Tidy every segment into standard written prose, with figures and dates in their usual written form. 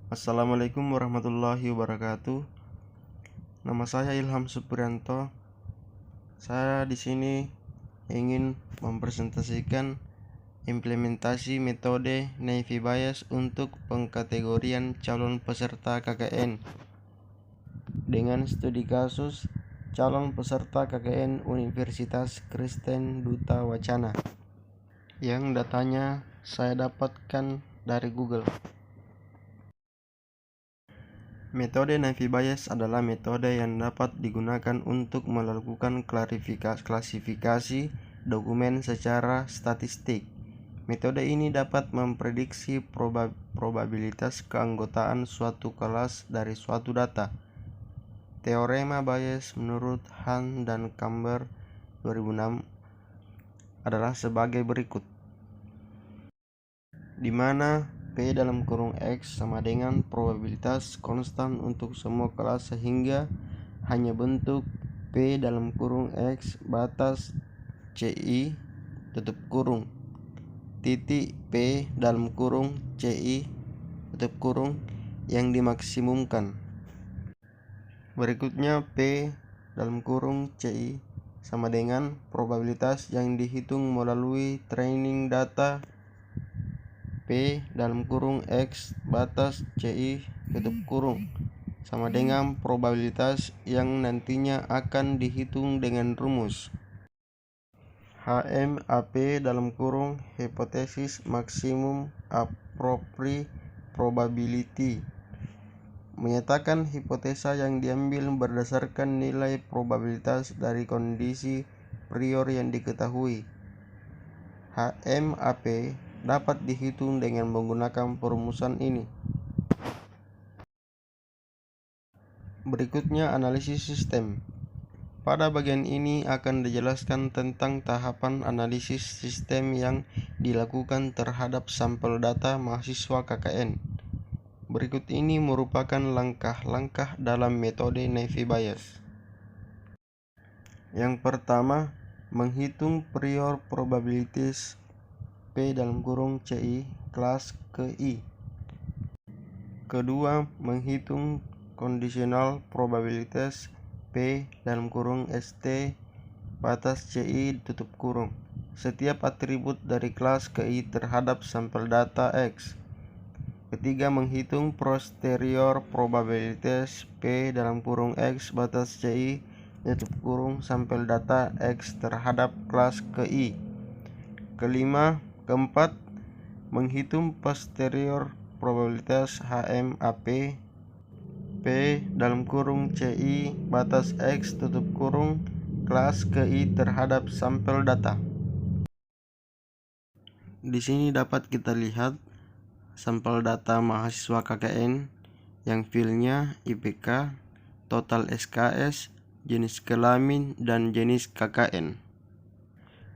Assalamualaikum warahmatullahi wabarakatuh. Nama saya Ilham Suprianto. Saya di sini ingin mempresentasikan implementasi metode Naive Bayes untuk pengkategorian calon peserta KKN dengan studi kasus calon peserta KKN Universitas Kristen Duta Wacana yang datanya saya dapatkan dari Google. Metode Naive Bayes adalah metode yang dapat digunakan untuk melakukan klasifikasi dokumen secara statistik. Metode ini dapat memprediksi probabilitas keanggotaan suatu kelas dari suatu data. Teorema Bayes menurut Hunt dan Camber 2006 adalah sebagai berikut, di mana P dalam kurung X sama dengan probabilitas konstan untuk semua kelas sehingga hanya bentuk P dalam kurung X batas CI tutup kurung titik P dalam kurung CI tutup kurung yang dimaksimumkan. Berikutnya P dalam kurung CI sama dengan probabilitas yang dihitung melalui training data P dalam kurung X batas CI tutup kurung sama dengan probabilitas yang nantinya akan dihitung dengan rumus HMAP dalam kurung hipotesis maksimum appropriate probability, menyatakan hipotesa yang diambil berdasarkan nilai probabilitas dari kondisi prior yang diketahui. HMAP dapat dihitung dengan menggunakan perumusan ini. Berikutnya analisis sistem. Pada bagian ini akan dijelaskan tentang tahapan analisis sistem yang dilakukan terhadap sampel data mahasiswa KKN. Berikut ini merupakan langkah-langkah dalam metode Naive Bayes. Yang pertama, menghitung prior probabilities P dalam kurung CI kelas ke I. Kedua, menghitung conditional probabilities P dalam kurung ST batas CI tutup kurung setiap atribut dari kelas ke I terhadap sampel data X. Ketiga, menghitung posterior probabilities P dalam kurung X batas CI tutup kurung sampel data X terhadap kelas ke I. Keempat, menghitung posterior probabilitas HMAP P dalam kurung CI batas X tutup kurung kelas ke I terhadap sampel data. Di sini dapat kita lihat sampel data mahasiswa KKN yang filenya IPK, total SKS, jenis kelamin, dan jenis KKN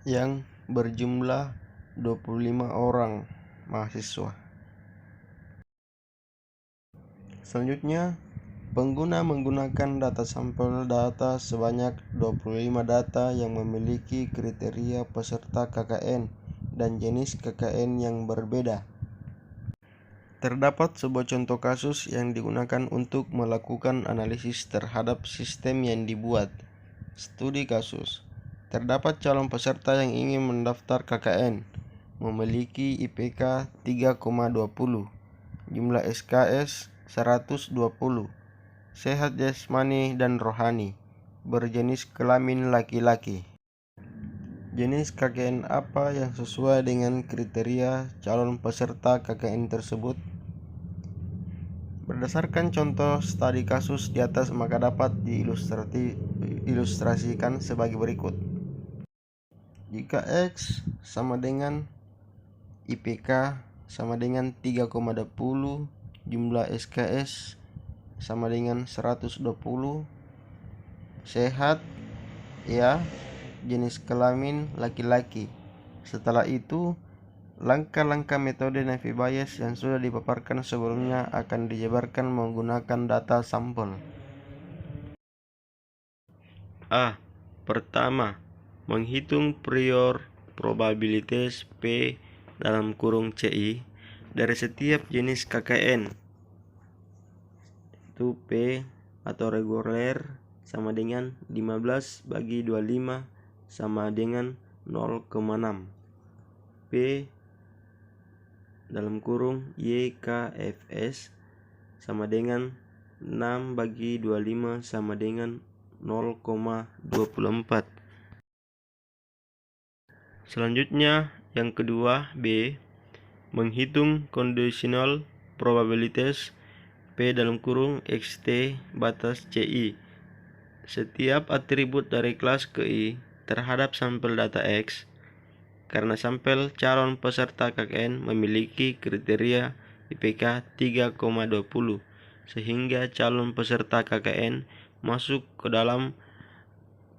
yang berjumlah 25 orang mahasiswa. Selanjutnya, pengguna menggunakan data sampel data sebanyak 25 data yang memiliki kriteria peserta KKN dan jenis KKN yang berbeda. Terdapat sebuah contoh kasus yang digunakan untuk melakukan analisis terhadap sistem yang dibuat. Studi kasus. Terdapat calon peserta yang ingin mendaftar KKN, memiliki IPK 3,20, jumlah SKS 120, sehat jasmani dan rohani, berjenis kelamin laki-laki. Jenis KKN apa yang sesuai dengan kriteria calon peserta KKN tersebut? Berdasarkan contoh studi kasus di atas maka dapat diilustrasikan sebagai berikut. Jika X sama dengan IPK sama dengan 3,20, jumlah SKS sama dengan 120, sehat ya, jenis kelamin laki-laki. Setelah itu, langkah-langkah metode Naive Bayes yang sudah dipaparkan sebelumnya akan dijabarkan menggunakan data sampel. A. Pertama, menghitung prior probabilities P dalam kurung CI dari setiap jenis KKN. yaitu P atau reguler sama dengan 15 bagi 25 sama dengan 0,6. P dalam kurung YKFS sama dengan 6 bagi 25 sama dengan 0,24. Selanjutnya yang kedua B, menghitung conditional probabilities P dalam kurung XT batas CI. Setiap atribut dari kelas KI terhadap sampel data X karena sampel calon peserta KKN memiliki kriteria IPK 3,20 sehingga calon peserta KKN masuk ke dalam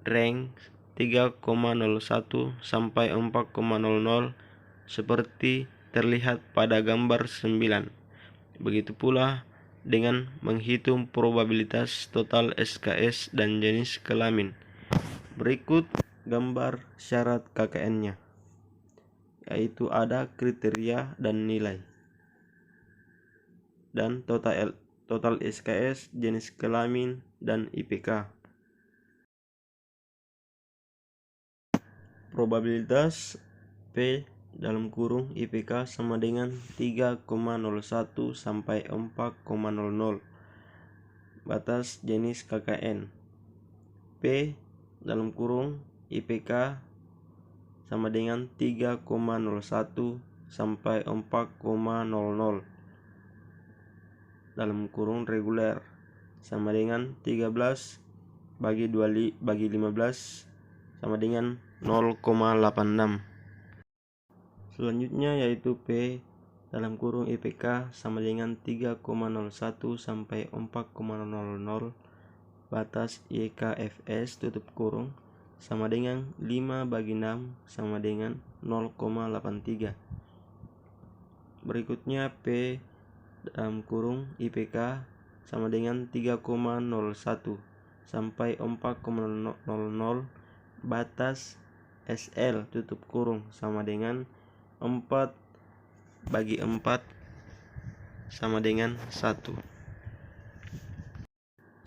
rank 3,01 sampai 4,00 seperti terlihat pada gambar 9. Begitu pula dengan menghitung probabilitas total SKS dan jenis kelamin. Berikut gambar syarat KKN-nya, yaitu ada kriteria dan nilai, dan total SKS, jenis kelamin, dan IPK. Probabilitas P dalam kurung IPK sama dengan 3,01 sampai 4,00. Batas jenis KKN. P dalam kurung IPK sama dengan 3,01 sampai 4,00. Dalam kurung reguler sama dengan 13 bagi 15 sama dengan 0,86. Selanjutnya yaitu P dalam kurung IPK sama dengan 3,01 sampai 4,00. Batas YKFS tutup kurung sama dengan 5 bagi 6 sama dengan 0,83. Berikutnya P dalam kurung IPK sama dengan 3,01 sampai 4,00. Batas SL tutup kurung sama dengan 4 bagi 4 sama dengan 1.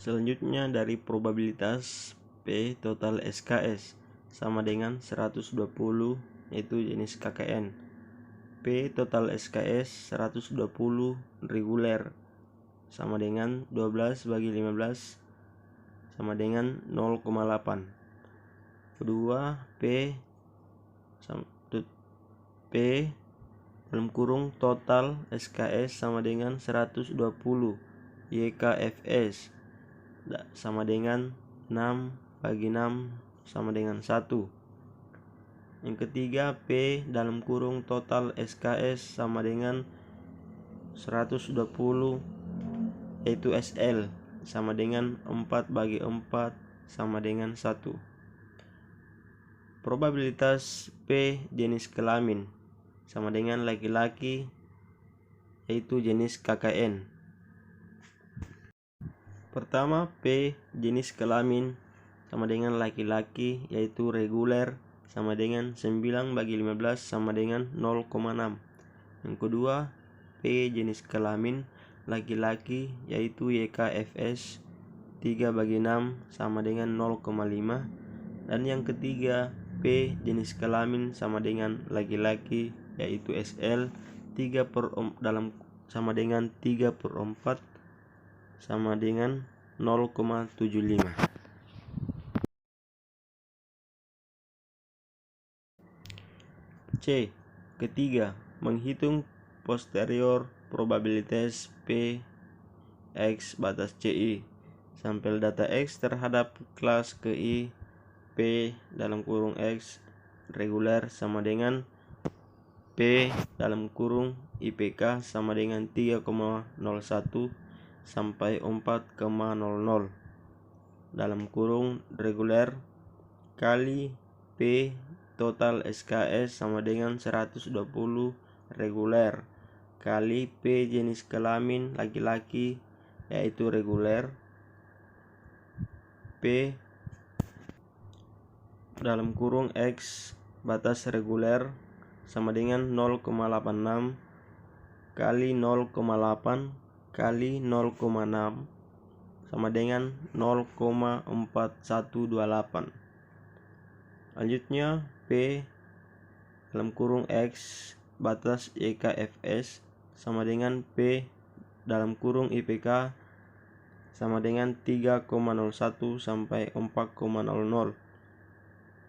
Selanjutnya dari probabilitas P total SKS sama dengan 120, yaitu jenis KKN. P total SKS 120 reguler sama dengan 12 bagi 15 sama dengan 0,8. Kedua P dalam kurung total SKS sama dengan 120 YKFS sama dengan 6 bagi 6 sama dengan 1. Yang ketiga P dalam kurung total SKS sama dengan 120 yaitu SL sama dengan 4 bagi 4 sama dengan 1. Probabilitas P jenis kelamin sama dengan laki-laki yaitu jenis KKN. Pertama P jenis kelamin sama dengan laki-laki yaitu reguler sama dengan 9 bagi 15 sama dengan 0,6. Yang kedua P jenis kelamin laki-laki yaitu YKFS 3 bagi 6 sama dengan 0,5. Dan yang ketiga P jenis kelamin sama dengan laki-laki yaitu SL 3 dalam sama dengan 3/4 sama dengan 0,75. C. Ketiga, menghitung posterior probabilitas P X batas CI. Sampel data X terhadap kelas KI P dalam kurung X reguler sama dengan P dalam kurung IPK sama dengan 3,01 sampai 4,00 dalam kurung reguler kali P total SKS sama dengan 120 reguler kali P jenis kelamin laki-laki yaitu reguler P dalam kurung X batas reguler sama dengan 0,86 kali 0,8 kali 0,6 sama dengan 0,4128. Selanjutnya P dalam kurung X batas YKFS sama dengan P dalam kurung IPK sama dengan 3,01 sampai 4,00.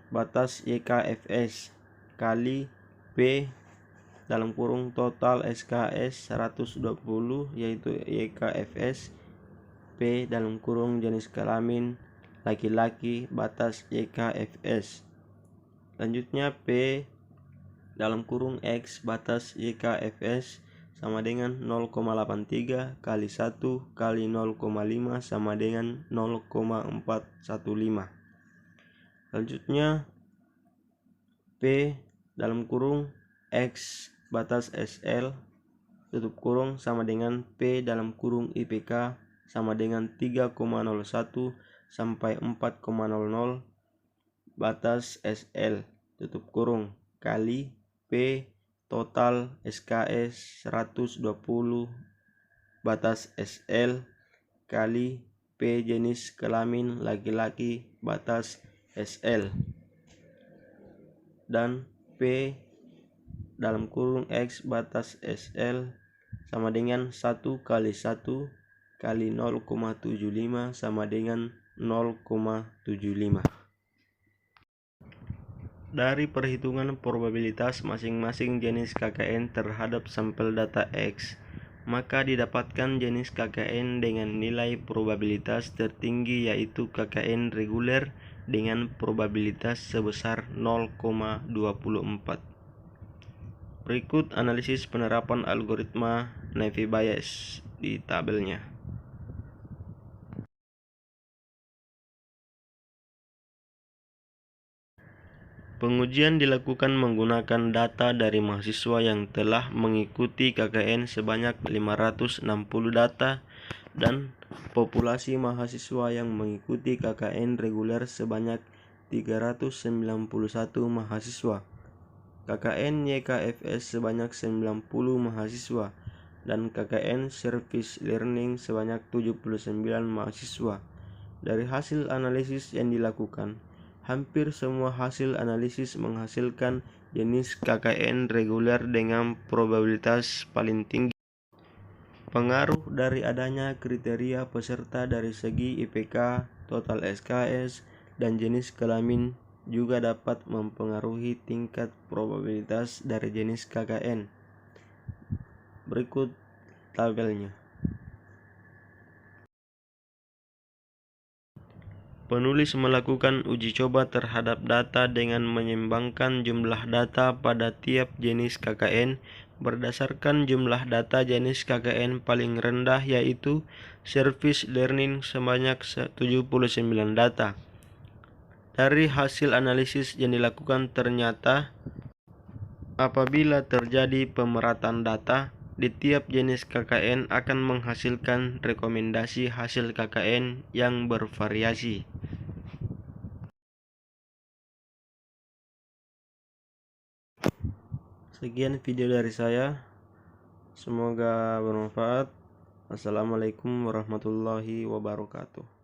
Batas YKFS kali P dalam kurung total SKS 120 yaitu YKFS P dalam kurung jenis kelamin laki-laki batas YKFS. Selanjutnya P dalam kurung X batas YKFS sama dengan 0,83 kali 1 kali 0,5 sama dengan 0,415. Selanjutnya P dalam kurung X batas SL tutup kurung sama dengan P dalam kurung IPK sama dengan 3,01 sampai 4,00 batas SL tutup kurung kali P total SKS 120 batas SL kali P jenis kelamin laki-laki batas SL dan P dalam kurung X batas SL sama dengan 1 kali 1 kali 0,75 sama dengan 0,75. Dari perhitungan probabilitas masing-masing jenis KKN terhadap sampel data X, maka didapatkan jenis KKN dengan nilai probabilitas tertinggi yaitu KKN reguler dengan probabilitas sebesar 0,24. Berikut analisis penerapan algoritma Naive Bayes di tabelnya. Pengujian dilakukan menggunakan data dari mahasiswa yang telah mengikuti KKN sebanyak 560 data dan populasi mahasiswa yang mengikuti KKN reguler sebanyak 391 mahasiswa. KKN YKFS sebanyak 90 mahasiswa dan KKN Service Learning sebanyak 79 mahasiswa. Dari hasil analisis yang dilakukan, hampir semua hasil analisis menghasilkan jenis KKN reguler dengan probabilitas paling tinggi. Pengaruh dari adanya kriteria peserta dari segi IPK, total SKS, dan jenis kelamin juga dapat mempengaruhi tingkat probabilitas dari jenis KKN. Berikut tabelnya. Penulis melakukan uji coba terhadap data dengan menyeimbangkan jumlah data pada tiap jenis KKN berdasarkan jumlah data jenis KKN paling rendah yaitu Service Learning sebanyak 79 data. Dari hasil analisis yang dilakukan ternyata apabila terjadi pemerataan data di tiap jenis KKN akan menghasilkan rekomendasi hasil KKN yang bervariasi. Sekian video dari saya, semoga bermanfaat. Assalamualaikum warahmatullahi wabarakatuh.